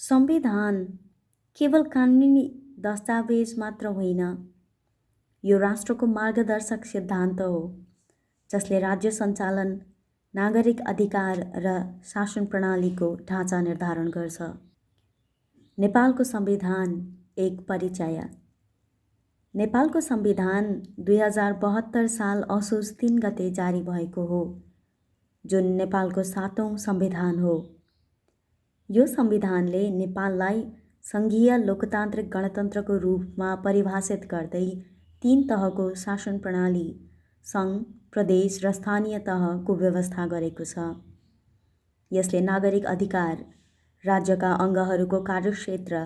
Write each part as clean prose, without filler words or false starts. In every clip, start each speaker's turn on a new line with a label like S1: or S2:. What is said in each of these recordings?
S1: संविधान केवल कानुनी दस्तावेज मात्र होइन, यो राष्ट्रको मार्गदर्शक सिद्धान्त हो जसले राज्य सञ्चालन, नागरिक अधिकार र शासन प्रणालीको ढाँचा निर्धारण गर्छ। नेपालको संविधान एक परिचय। नेपालको संविधान 2072 साल असोज 3 गते जारी भएको हो, जुन नेपालको 7औं संविधान हो। यो संविधानले नेपाललाई सङ्घीय लोकतान्त्रिक गणतन्त्रको रूपमा परिभाषित गर्दै 3 तहको शासन प्रणाली सङ्घ, प्रदेश र स्थानीय तहको व्यवस्था गरेको छ। यसले नागरिक अधिकार, राज्यका अङ्गहरूको कार्यक्षेत्र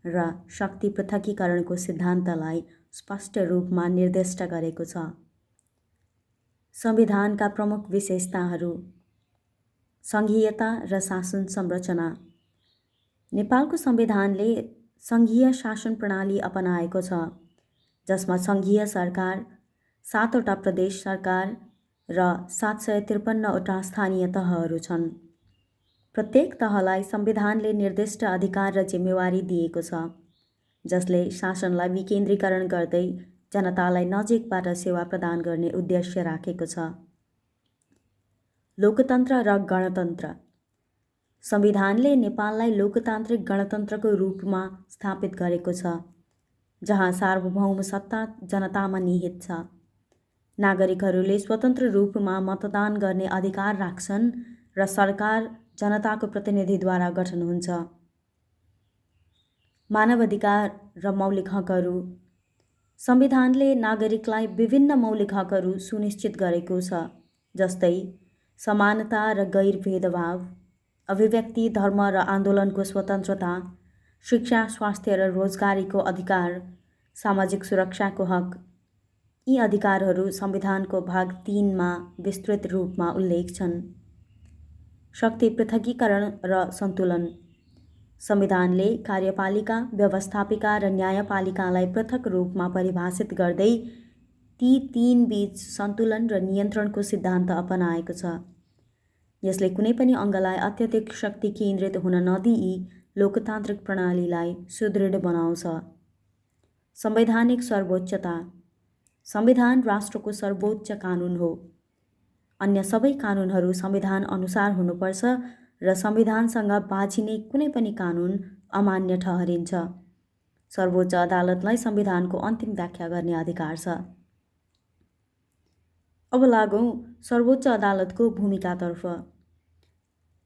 S1: र शक्ति पृथकीकरणको सिद्धान्तलाई स्पष्ट रूपमा निर्दिष्ट गरेको छ। संविधानका प्रमुख विशेषताहरू: सङ्घीयता र शासन संरचना। नेपालको संविधानले सङ्घीय शासन प्रणाली अपनाएको छ, जसमा सङ्घीय सरकार, 7वटा प्रदेश सरकार र 753वटा स्थानीय तहहरू छन्। प्रत्येक तहलाई संविधानले निर्दिष्ट अधिकार र जिम्मेवारी दिएको छ, जसले शासनलाई विकेन्द्रीकरण गर्दै जनतालाई नजिकबाट सेवा प्रदान गर्ने उद्देश्य राखेको छ। लोकतन्त्र र गणतन्त्र। संविधानले नेपाललाई लोकतान्त्रिक गणतन्त्रको रूपमा स्थापित गरेको छ, जहाँ सार्वभौम सत्ता जनतामा निहित छ। नागरिकहरूले स्वतन्त्र रूपमा मतदान गर्ने अधिकार राख्छन् र सरकार जनताको प्रतिनिधिद्वारा गठन हुन्छ। मानवाधिकार र मौलिक हकहरू। संविधानले नागरिकलाई विभिन्न मौलिक हकहरू सुनिश्चित गरेको छ, जस्तै समानता र गैर भेदभाव, अभिव्यक्ति, धर्म र आन्दोलनको स्वतन्त्रता, शिक्षा, स्वास्थ्य र रोजगारीको अधिकार, सामाजिक सुरक्षाको हक। यी अधिकारहरू संविधानको भाग 3 मा विस्तृत रूपमा उल्लेख छन्। शक्ति पृथकीकरण र सन्तुलन। संविधानले कार्यपालिका, व्यवस्थापिका र न्यायपालिकालाई पृथक रूपमा परिभाषित गर्दै ती 3 बीच सन्तुलन र नियन्त्रणको सिद्धान्त अपनाएको छ। यसले कुनै पनि अङ्गलाई अत्यधिक शक्ति केन्द्रित हुन नदिई लोकतान्त्रिक प्रणालीलाई सुदृढ बनाउँछ। संवैधानिक सर्वोच्चता। संविधान राष्ट्रको सर्वोच्च कानुन हो। अन्य सबै कानुनहरू संविधान अनुसार हुनुपर्छ र संविधानसँग बाझिने कुनै पनि कानुन अमान्य ठहरिन्छ। सर्वोच्च अदालतलाई संविधानको अन्तिम व्याख्या गर्ने अधिकार छ। अब लागौँ सर्वोच्च अदालतको भूमिकातर्फ।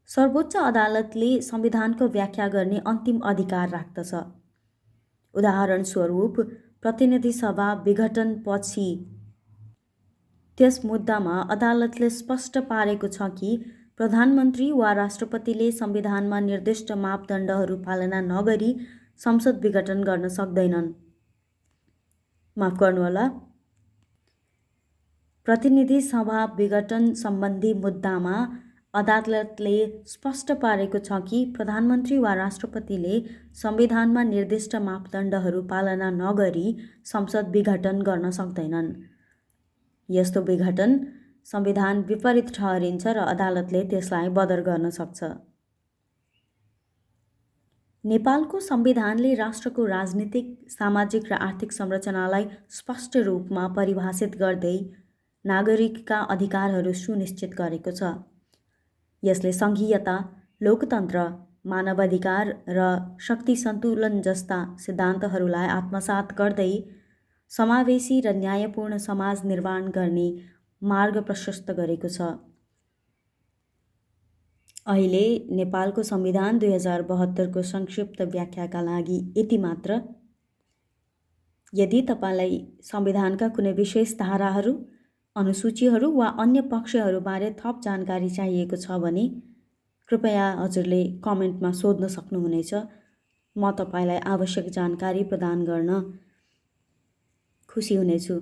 S1: सर्वोच्च अदालतले संविधानको व्याख्या गर्ने अन्तिम अधिकार राख्दछ। उदाहरणस्वरूप, प्रतिनिधि सभा विघटनपछि त्यस मुद्दामा अदालतले स्पष्ट पारेको छ कि प्रधानमन्त्री वा राष्ट्रपतिले संविधानमा निर्दिष्ट मापदण्डहरू पालना नगरी संसद विघटन गर्न सक्दैनन्। माफ गर्नुहोला, प्रतिनिधि सभा विघटन सम्बन्धी मुद्दामा अदालतले स्पष्ट पारेको छ कि प्रधानमन्त्री वा राष्ट्रपतिले संविधानमा निर्दिष्ट मापदण्डहरू पालना नगरी संसद विघटन गर्न सक्दैनन्। यस्तो विघटन संविधान विपरीत ठहरिन्छ र अदालतले त्यसलाई बदर गर्न सक्छ। नेपालको संविधानले राष्ट्रको राजनीतिक, सामाजिक र आर्थिक संरचनालाई स्पष्ट रूपमा परिभाषित गर्दै नागरिकका अधिकारहरू सुनिश्चित गरेको छ। यसले सङ्घीयता, लोकतन्त्र, मानवाधिकार र शक्ति सन्तुलन जस्ता सिद्धान्तहरूलाई आत्मसात गर्दै समावेशी र न्यायपूर्ण समाज निर्माण गर्ने मार्ग प्रशस्त गरेको छ। अहिले नेपालको संविधान 2072 को संक्षिप्त व्याख्याका लागि यति मात्र। यदि तपाईँलाई संविधानका कुनै विशेष धाराहरू, अनुसूचीहरू वा अन्य पक्षहरूबारे थप जानकारी चाहिएको छ भने कृपया हजुरले कमेन्टमा सोध्न सक्नुहुनेछ। म तपाईँलाई आवश्यक जानकारी प्रदान गर्न खुसी हुनेछु।